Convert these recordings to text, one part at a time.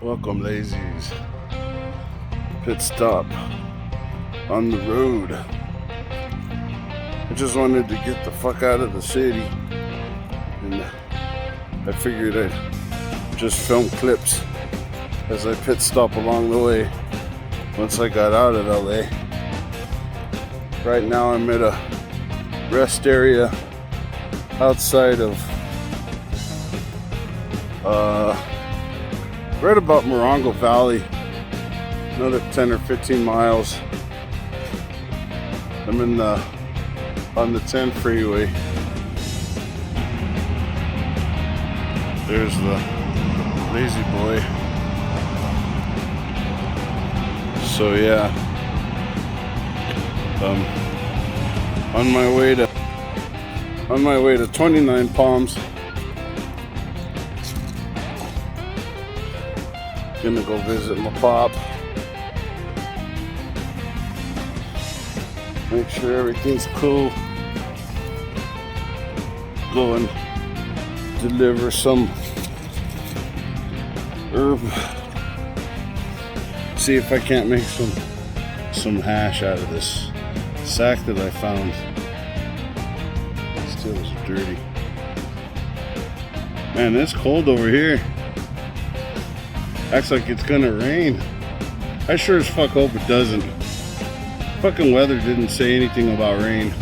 Welcome, lazies. Pit stop on the road. I just wanted to get the fuck out of the city, and I figured I'd just film clips as I pit stop along the way once I got out of LA. Right now I'm at a rest area outside of right about Morongo Valley, another 10 or 15 miles. I'm on the 10 freeway. There's the lazy boy. So yeah, on my way to 29 Palms. Gonna go visit my pop. Make sure everything's cool. Go and deliver some herb. See if I can't make some hash out of this sack that I found. Still is dirty. Man, it's cold over here. Acts like it's gonna rain. I sure as fuck hope it doesn't. Fucking weather didn't say anything about rain.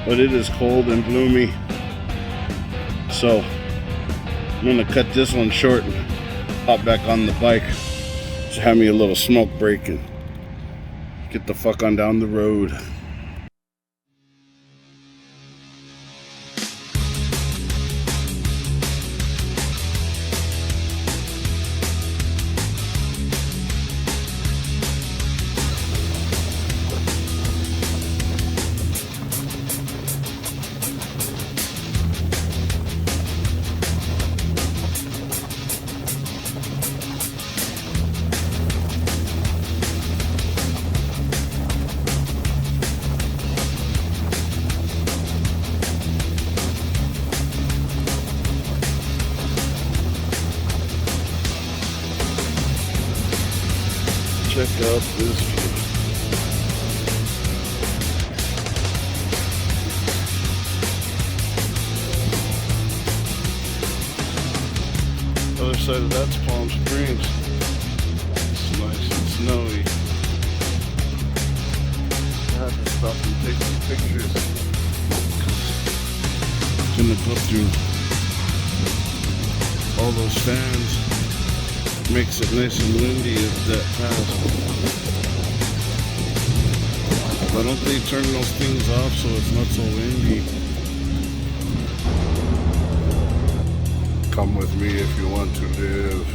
But it is cold and gloomy. So I'm gonna cut this one short and hop back on the bike. Just have me a little smoke break and get the fuck on down the road. Check out this view. Other side of that's Palm Springs. It's nice and snowy. I have to stop and take some pictures. It's gonna go through all those fans. Makes it nice and windy as that pass. Why don't they turn those things off so it's not so windy? Come with me if you want to live.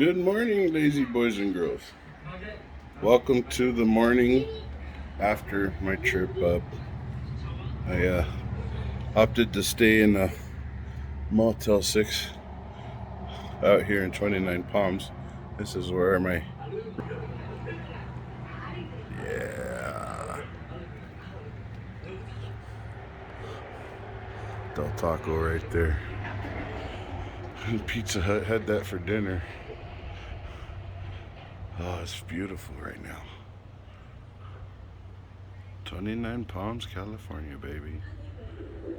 Good morning, lazy boys and girls. Welcome to the morning after my trip up. I opted to stay in a Motel 6 out here in 29 Palms. This is where my Del Taco right there. Pizza Hut had that for dinner. Oh, it's beautiful right now. 29 Palms, California, baby.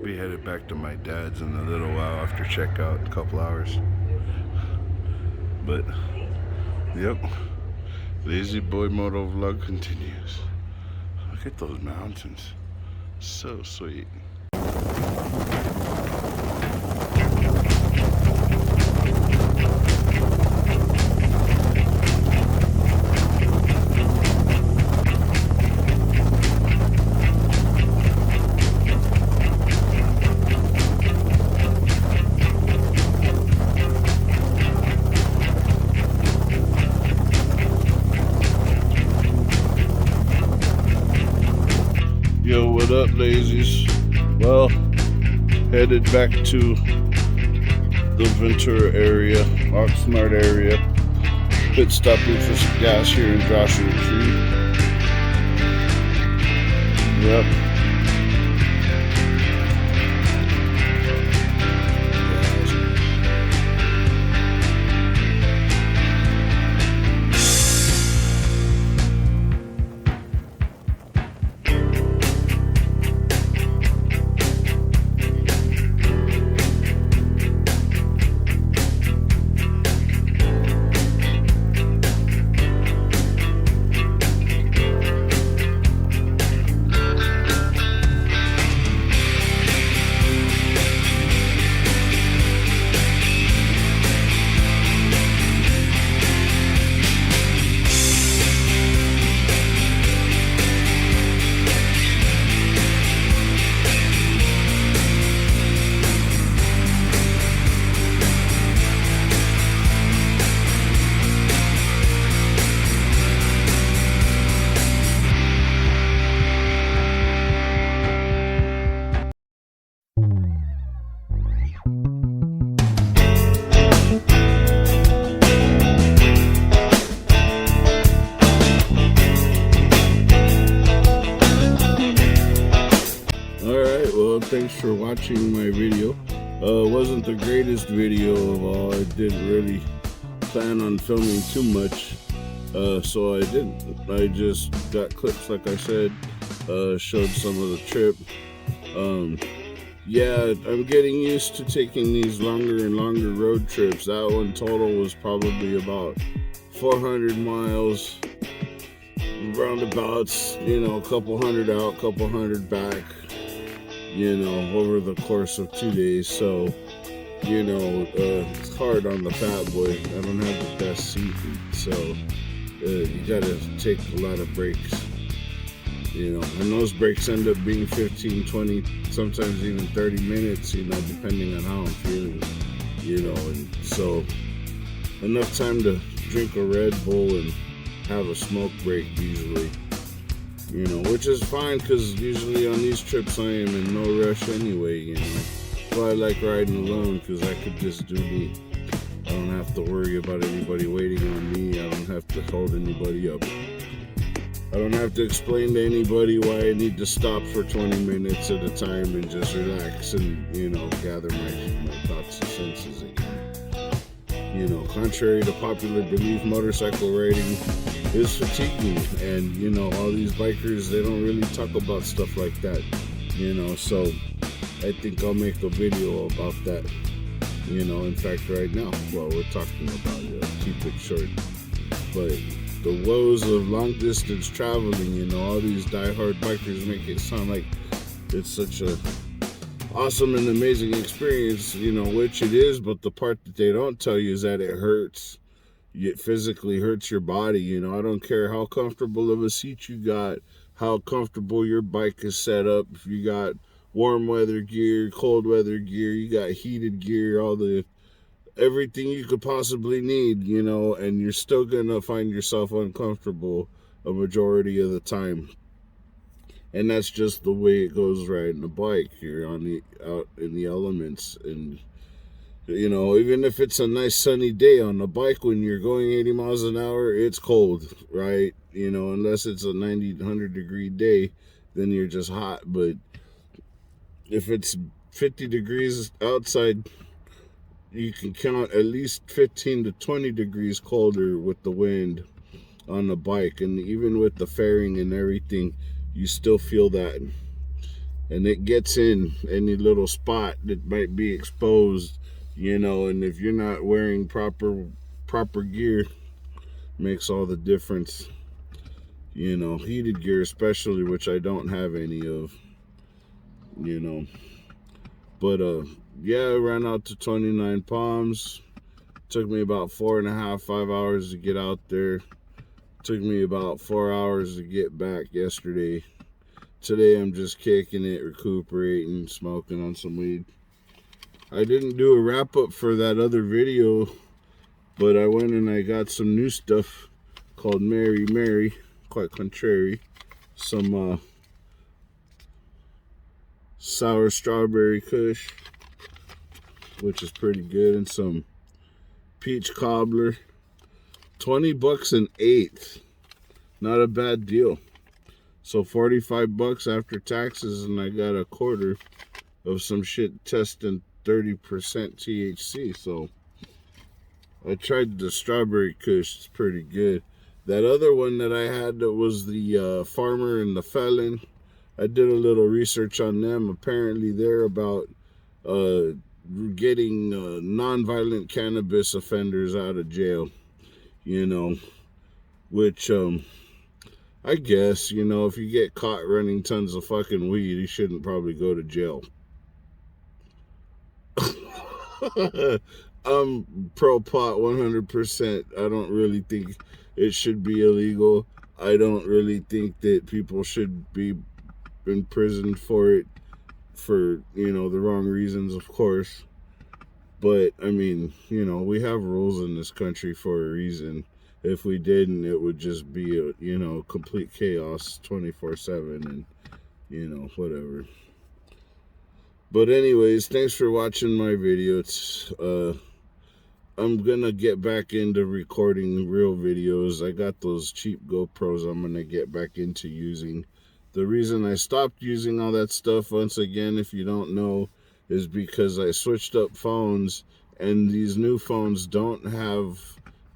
Be headed back to my dad's in a little while after checkout, a couple hours. But, yep, Lazy Boy Moto Vlog continues. Look at those mountains. So sweet. Yo, what up, lazies? Well, headed back to the Ventura area, Oxnard area. Pit stopping for some gas here in Joshua Tree. Yep. Alright, well, thanks for watching my video. Wasn't the greatest video of all. I didn't really plan on filming too much, so I didn't. I just got clips, like I said, showed some of the trip. Yeah, I'm getting used to taking these longer and longer road trips. That one total was probably about 400 miles, roundabouts, a couple hundred out, couple hundred back, over the course of 2 days. So, it's hard on the fat boy. I don't have the best seat, so you gotta take a lot of breaks, and those breaks end up being 15, 20, sometimes even 30 minutes, depending on how I'm feeling, and so enough time to drink a Red Bull and have a smoke break usually, which is fine, because usually on these trips I am in no rush anyway, So I like riding alone, because I could just do me. I don't have to worry about anybody waiting on me. I don't have to hold anybody up. I don't have to explain to anybody why I need to stop for 20 minutes at a time and just relax and, gather my thoughts and senses again. Contrary to popular belief, motorcycle riding is fatiguing, and, all these bikers, they don't really talk about stuff like that, so I think I'll make a video about that, in fact, right now, while we're talking about it. I'll keep it short. But the woes of long distance traveling, all these diehard bikers make it sound like it's such a awesome and amazing experience, which it is, but the part that they don't tell you is that it hurts. It physically hurts your body. I don't care how comfortable of a seat you got, how comfortable your bike is set up. If you got warm weather gear, cold weather gear, you got heated gear, all the everything you could possibly need, you know, and you're still gonna find yourself uncomfortable a majority of the time. And that's just the way it goes riding a bike. You're out in the elements, and you know, even if it's a nice sunny day on the bike, when you're going 80 miles an hour, it's cold, right? You know, unless it's a 90, 100 degree day, then you're just hot. But if it's 50 degrees outside, you can count at least 15 to 20 degrees colder with the wind on the bike. And even with the fairing and everything, you still feel that. And it gets in any little spot that might be exposed, you know, and if you're not wearing proper gear, makes all the difference. You know, heated gear especially, which I don't have any of, you know. But yeah, I ran out to 29 Palms. Took me about 4.5, 5 hours to get out there. Took me about 4 hours to get back yesterday. Today I'm just kicking it, recuperating, smoking on some weed. I didn't do a wrap up for that other video, but I went and I got some new stuff called Mary Mary, quite contrary. Some sour strawberry kush, which is pretty good, and some peach cobbler. 20 bucks an eighth. Not a bad deal. So 45 bucks after taxes, and I got a quarter of some shit testing 30% THC. So I tried the strawberry kush. It's pretty good. That other one that I had, that was the farmer and the felon, I did a little research on them. Apparently they're about getting non-violent cannabis offenders out of jail, you know, which I guess, you know, if you get caught running tons of fucking weed, you shouldn't probably go to jail. I'm pro pot 100%. I don't really think it should be illegal. I don't really think that people should be in prison for it, for, you know, the wrong reasons, of course. But, I mean, you know, we have rules in this country for a reason. If we didn't, it would just be, you know, complete chaos 24/7 and, you know, whatever. But anyways, thanks for watching my video. It's, I'm gonna get back into recording real videos. I got those cheap GoPros I'm gonna get back into using. The reason I stopped using all that stuff, once again, if you don't know, is because I switched up phones, and these new phones don't have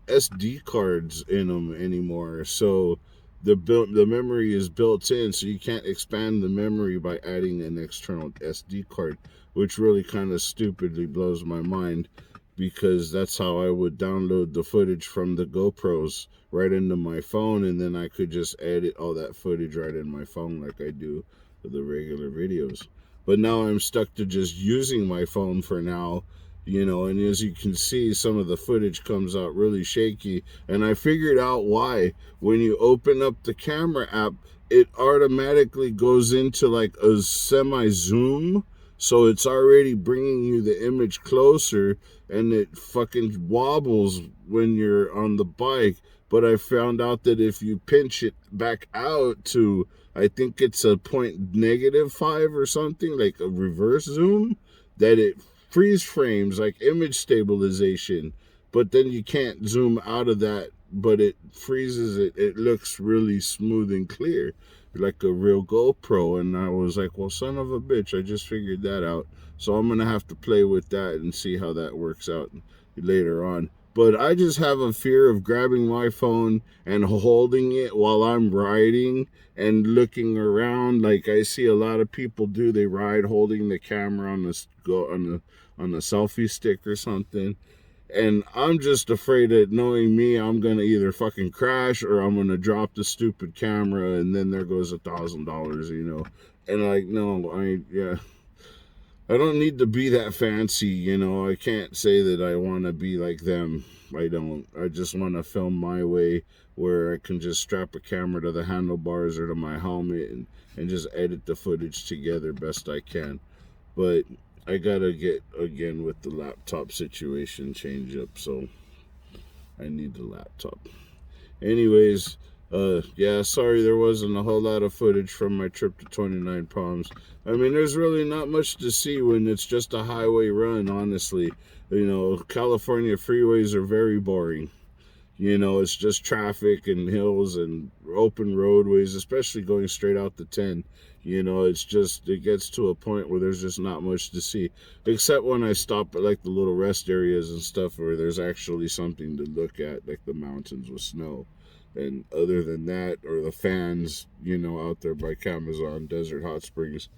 SD cards in them anymore. So the memory is built in, so you can't expand the memory by adding an external SD card, which really kind of stupidly blows my mind, because that's how I would download the footage from the GoPros right into my phone, and then I could just edit all that footage right in my phone like I do with the regular videos. But now I'm stuck to just using my phone for now, you know, and as you can see, some of the footage comes out really shaky, and I figured out why. When you open up the camera app, it automatically goes into like a semi-zoom, so it's already bringing you the image closer, and it fucking wobbles when you're on the bike. But I found out that if you pinch it back out to, I think it's a -5 or something, like a reverse zoom, that it freeze frames, like image stabilization. But then you can't zoom out of that, but it freezes it. It looks really smooth and clear, like a real GoPro. And I was like, well, son of a bitch, I just figured that out. So I'm gonna have to play with that and see how that works out later on. But I just have a fear of grabbing my phone and holding it while I'm riding and looking around, like I see a lot of people do. They ride holding the camera on the selfie stick or something. And I'm just afraid that, knowing me, I'm gonna either fucking crash or I'm gonna drop the stupid camera, and then there goes $1,000, you know. And like, no, I don't need to be that fancy, you know. I can't say that I want to be like them. I don't. I just want to film my way, where I can just strap a camera to the handlebars or to my helmet and just edit the footage together best I can. But I gotta get again with the laptop situation change up, so I need the laptop. Anyways, yeah, sorry there wasn't a whole lot of footage from my trip to 29 Palms. I mean, there's really not much to see when it's just a highway run, honestly. You know, California freeways are very boring. You know, it's just traffic and hills and open roadways, especially going straight out the 10. You know, it gets to a point where there's just not much to see. Except when I stop at like the little rest areas and stuff where there's actually something to look at, like the mountains with snow. And other than that, or the fans, you know, out there by Camazon, Desert Hot Springs,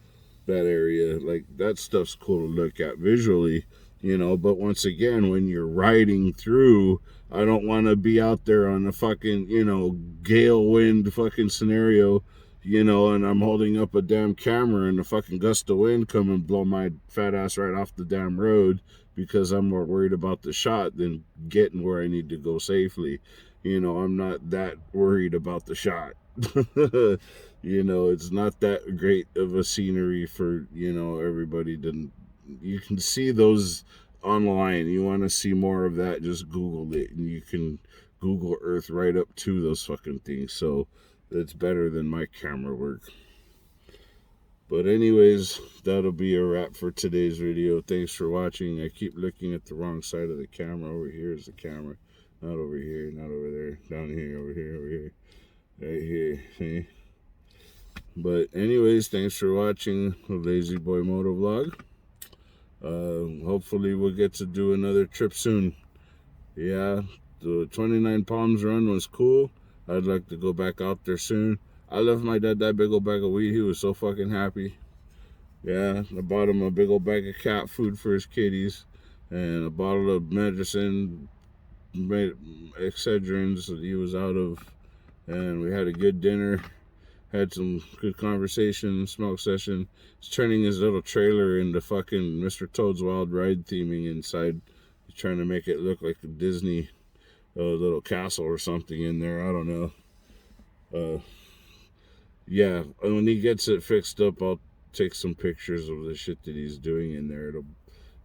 that area, like that stuff's cool to look at visually, you know. But once again, when you're riding through, I don't want to be out there on a fucking, you know, gale wind fucking scenario, you know, and I'm holding up a damn camera and a fucking gust of wind come and blow my fat ass right off the damn road because I'm more worried about the shot than getting where I need to go safely. You know, I'm not that worried about the shot. You know, it's not that great of a scenery for, you know, everybody to. You can see those online. You want to see more of that, just Google it, and you can Google Earth right up to those fucking things. So it's better than my camera work. But anyways, that'll be a wrap for today's video. Thanks for watching. I keep looking at the wrong side of the camera. Over here is the camera. Not over here, not over there. Down here, over here, over here. Right here, see? But anyways, thanks for watching the Lazy Boy Moto Vlog. Hopefully we'll get to do another trip soon. Yeah, the 29 Palms run was cool. I'd like to go back out there soon. I left my dad that big old bag of weed. He was so fucking happy. Yeah, I bought him a big old bag of cat food for his kitties and a bottle of medicine, Excedrins that he was out of. And we had a good dinner. Had some good conversation, smoke session. He's turning his little trailer into fucking Mr. Toad's Wild Ride theming inside. He's trying to make it look like a Disney little castle or something in there. I don't know. Yeah, and when he gets it fixed up, I'll take some pictures of the shit that he's doing in there.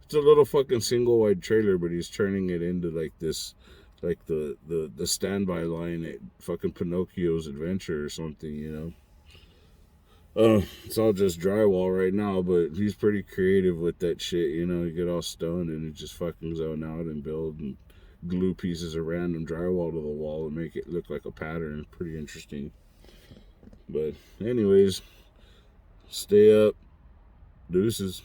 It's a little fucking single wide trailer, but he's turning it into like this, like the standby line at fucking Pinocchio's Adventure or something, you know. It's all just drywall right now, but he's pretty creative with that shit, you know. You get all stoned and it just fucking zone out and build and glue pieces of random drywall to the wall and make it look like a pattern. Pretty interesting. But anyways, stay up. Deuces.